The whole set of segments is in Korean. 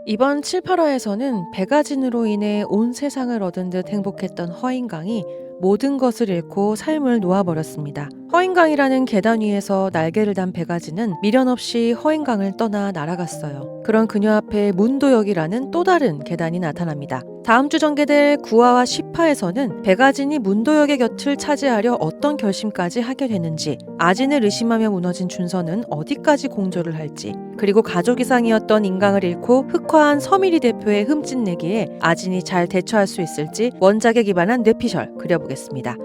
이번 7, 8화에서는 백아진으로 인해 온 세상을 얻은 듯 행복했던 허인강이 모든 것을 잃고 삶을 놓아버렸습니다. 허인강이라는 계단 위에서 날개를 단 백아진은 미련 없이 허인강을 떠나 날아갔어요. 그런 그녀 앞에 문도역이라는 또 다른 계단이 나타납니다. 다음 주 전개될 9화와 10화에서는 백아진이 문도역의 곁을 차지하려 어떤 결심까지 하게 되는지, 아진을 의심하며 무너진 준서는 어디까지 공조를 할지, 그리고 가족 이상이었던 인강을 잃고 흑화한 서미리 대표의 흠집내기에 아진이 잘 대처할 수 있을지 원작에 기반한 뇌피셜 그려보겠습니다.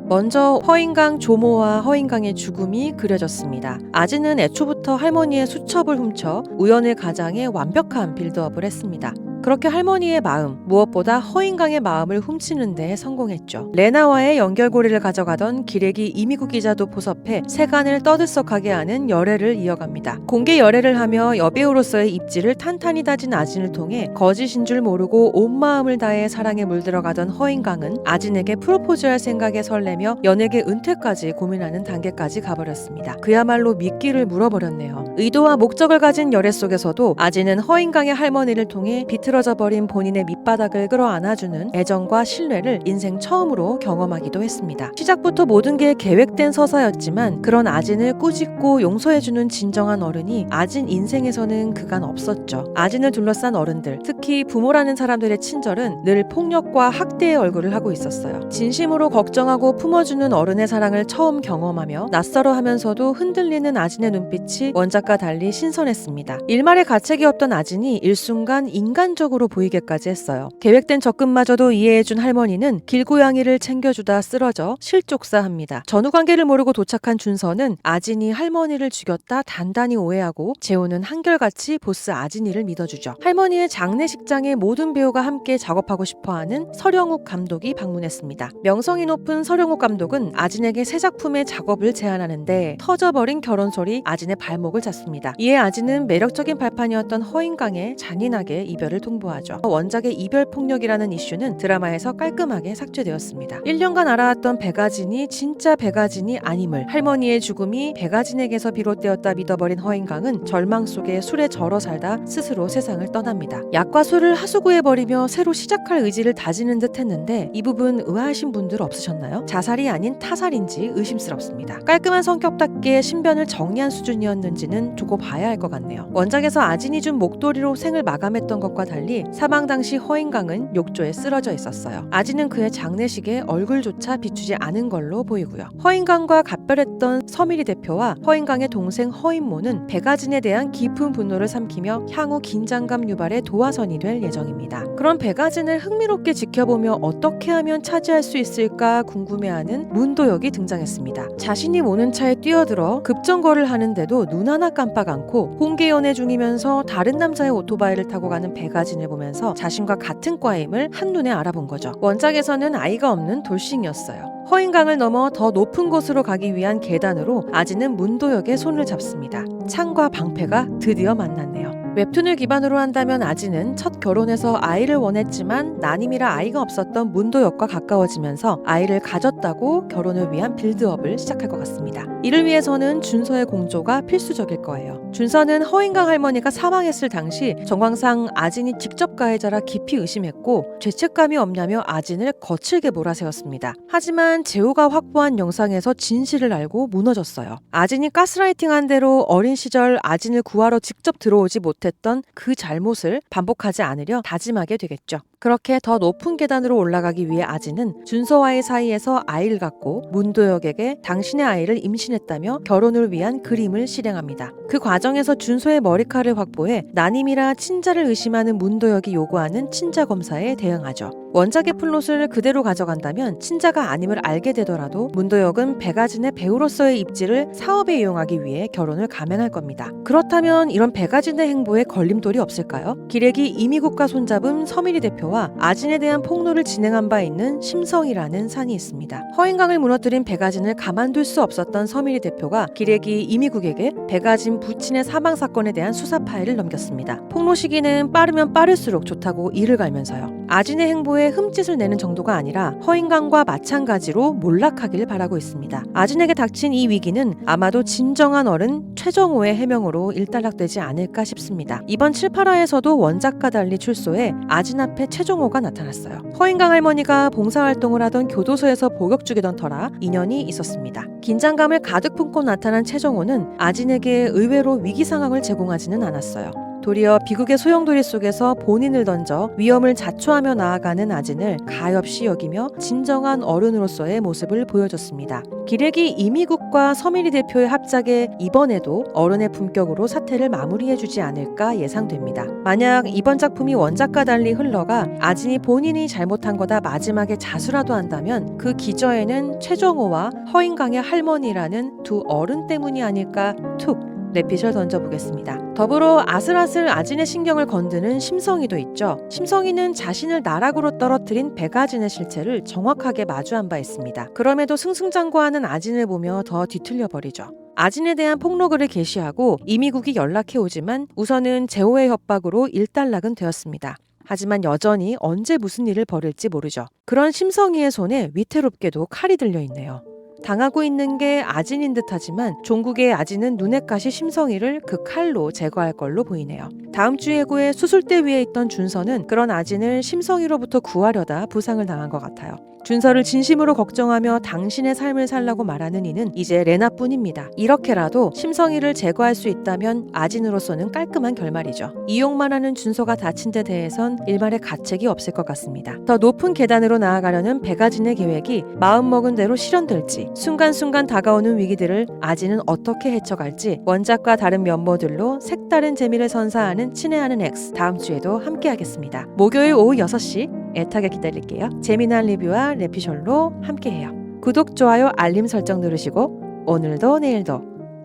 먼저 허인강 조모와 허인강의 죽음이 그려졌습니다. 아진은 애초부터 할머니의 수첩을 훔쳐 우연의 가장에 완벽한 빌드업을 했습니다. 그렇게 할머니의 마음, 무엇보다 허인강의 마음을 훔치는 데 성공했죠. 레나와의 연결고리를 가져가던 기레기 이미국 기자도 포섭해 세간을 떠들썩하게 하는 열애를 이어갑니다. 공개 열애를 하며 여배우로서의 입지를 탄탄히 다진 아진을 통해 거짓인 줄 모르고 온 마음을 다해 사랑에 물들어가던 허인강은 아진에게 프로포즈할 생각에 설레며 연예계 은퇴까지 고민하는 단계까지 가버렸습니다. 그야말로 미끼를 물어버렸네요. 의도와 목적을 가진 열애 속에서도 아진은 허인강의 할머니를 통해 비틀어져 버린 본인의 밑바닥을 끌어안아주는 애정과 신뢰를 인생 처음으로 경험하기도 했습니다. 시작부터 모든 게 계획된 서사였지만 그런 아진을 꾸짖고 용서해주는 진정한 어른이 아진 인생에서는 그간 없었죠. 아진을 둘러싼 어른들, 특히 부모라는 사람들의 친절은 늘 폭력과 학대의 얼굴을 하고 있었어요. 진심으로 걱정하고 품어주는 어른의 사랑을 처음 경험하며 낯설어 하면서도 흔들리는 아진의 눈빛이 원작과 달리 신선했습니다. 일말의 가책이 없던 아진이 일순간 인간적으로 보이게까지 했어요. 계획된 접근마저도 이해해준 할머니는 길고양이를 챙겨주다 쓰러져 실족사합니다. 전후관계를 모르고 도착한 준서는 아진이 할머니를 죽였다 단단히 오해하고 재호는 한결같이 보스 아진이를 믿어주죠. 할머니의 장례식장에 모든 배우가 함께 작업하고 싶어하는 서령욱 감독이 방문했습니다. 명성이 높은 서령욱 감독은 아진에게 새 작품의 작업을 제안하는데 터져버린 결혼설이 아진의 발목을 잡습니다. 이에 아진은 매력적인 발판이었던 허인강의 잔인하게 이별을 통보하죠. 원작의 이별 폭력이라는 이슈는 드라마에서 깔끔하게 삭제되었습니다. 1년간 알아왔던 백아진이 진짜 백아진이 아님을, 할머니의 죽음이 백아진에게서 비롯되었다 믿어버린 허인강은 절망 속에 술에 절어 살다 스스로 세상을 떠납니다. 약과 술을 하수구해버리며 새로 시작할 의지를 다지는 듯 했는데 이 부분 의아하신 분들 없으셨나요? 자살이 아닌 타살인지 의심스럽습니다. 깔끔한 성격답게 신변을 정리한 수준이었는지는 두고 봐야 할 것 같네요. 원작에서 아진이 준 목도리로 생을 마감했던 것과 달리 사망 당시 허인강은 욕조에 쓰러져 있었어요. 아진은 그의 장례식에 얼굴조차 비추지 않은 걸로 보이고요. 허인강과 각별했던 서미리 대표와 허인강의 동생 허인모는 백아진에 대한 깊은 분노를 삼키며 향후 긴장감 유발의 도화선이 될 예정입니다. 그런 백아진을 흥미롭게 지켜보며 어떻게 하면 차지할 수 있을까 궁금해하는 문도역이 등장했습니다. 자신이 모는 차에 뛰어들어 급정거를 하는데도 눈 하나 깜빡 않고 홍계연애 중이면서 다른 남자의 오토바이를 타고 가는 백아진을 보면서 자신과 같은 과임을 한눈에 알아본 거죠. 원작에서는 아이가 없는 돌싱이었어요. 허인강을 넘어 더 높은 곳으로 가기 위한 계단으로 아진은 문도역의 손을 잡습니다. 창과 방패가 드디어 만났네요. 웹툰을 기반으로 한다면 아진은 첫 결혼에서 아이를 원했지만 난임이라 아이가 없었던 문도역과 가까워지면서 아이를 가졌다고 결혼을 위한 빌드업을 시작할 것 같습니다. 이를 위해서는 준서의 공조가 필수적일 거예요. 준서는 허인강 할머니가 사망했을 당시 정황상 아진이 직접 가해자라 깊이 의심했고 죄책감이 없냐며 아진을 거칠게 몰아세웠습니다. 하지만 재호가 확보한 영상에서 진실을 알고 무너졌어요. 아진이 가스라이팅한 대로 어린 시절 아진을 구하러 직접 들어오지 못했던 그 잘못을 반복하지 않으려 다짐하게 되겠죠. 그렇게 더 높은 계단으로 올라가기 위해 아진은 준서와의 사이에서 아이를 갖고 문도역에게 당신의 아이를 임신했다며 결혼을 위한 그림을 실행합니다. 그 과정에서 준서의 머리카락을 확보해 난임이라 친자를 의심하는 문도역이 요구하는 친자 검사에 대응하죠. 원작의 플롯을 그대로 가져간다면 친자가 아님을 알게 되더라도 문도역은 백아진의 배우로서의 입지를 사업에 이용하기 위해 결혼을 감행할 겁니다. 그렇다면 이런 백아진의 행보에 걸림돌이 없을까요? 기레기 이미국과 손잡은 서미리 대표 대표와 아진에 대한 폭로를 진행한 바 있는 심성이라는 산이 있습니다. 허인강을 무너뜨린 백아진을 가만둘 수 없었던 서민희 대표가 기레기 이미국에게 백아진 부친의 사망 사건에 대한 수사 파일을 넘겼습니다. 폭로 시기는 빠르면 빠를수록 좋다고 이를 갈면서요. 아진의 행보에 흠짓을 내는 정도가 아니라 허인강과 마찬가지로 몰락하길 바라고 있습니다. 아진에게 닥친 이 위기는 아마도 진정한 어른 최정호의 해명으로 일단락되지 않을까 싶습니다. 이번 7, 8화에서도 원작과 달리 출소해 아진 앞에 최정호가 나타났어요. 허인강 할머니가 봉사활동을 하던 교도소에서 복역 중이던 터라 인연이 있었습니다. 긴장감을 가득 품고 나타난 최정호는 아진에게 의외로 위기 상황을 제공하지는 않았어요. 도리어 비극의 소용돌이 속에서 본인을 던져 위험을 자초하며 나아가는 아진을 가엾이 여기며 진정한 어른으로서의 모습을 보여줬습니다. 기레기 이미국과 서민희 대표의 합작에 이번에도 어른의 품격으로 사태를 마무리해주지 않을까 예상됩니다. 만약 이번 작품이 원작과 달리 흘러가 아진이 본인이 잘못한 거다 마지막에 자수라도 한다면 그 기저에는 최정호와 허인강의 할머니라는 두 어른 때문이 아닐까 툭 뇌핏을 던져보겠습니다. 더불어 아슬아슬 아진의 신경을 건드는 심성이도 있죠. 심성이는 자신을 나락으로 떨어뜨린 백아진의 실체를 정확하게 마주한 바 있습니다. 그럼에도 승승장구하는 아진을 보며 더 뒤틀려버리죠. 아진에 대한 폭로글을 게시하고 이미국이 연락해오지만 우선은 제호의 협박으로 일단락은 되었습니다. 하지만 여전히 언제 무슨 일을 벌일지 모르죠. 그런 심성이의 손에 위태롭게도 칼이 들려있네요. 당하고 있는 게 아진인 듯하지만 종국의 아진은 눈에 가시 심성이를 그 칼로 제거할 걸로 보이네요. 다음 주 예고에 수술대 위에 있던 준서는 그런 아진을 심성이로부터 구하려다 부상을 당한 것 같아요. 준서를 진심으로 걱정하며 당신의 삶을 살라고 말하는 이는 이제 레나뿐입니다. 이렇게라도 심성이를 제거할 수 있다면 아진으로서는 깔끔한 결말이죠. 이용만 하는 준서가 다친 데 대해선 일말의 가책이 없을 것 같습니다. 더 높은 계단으로 나아가려는 백아진의 계획이 마음먹은 대로 실현될지 순간순간 다가오는 위기들을 아진은 어떻게 헤쳐갈지 원작과 다른 면모들로 색다른 재미를 선사하는 친애하는 X 다음 주에도 함께하겠습니다. 목요일 오후 6시 애타게 기다릴게요. 재미난 리뷰와 레피셜로 함께해요. 구독, 좋아요, 알림 설정 누르시고 오늘도 내일도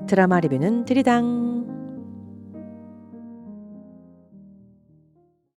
드라마 리뷰는 드리당.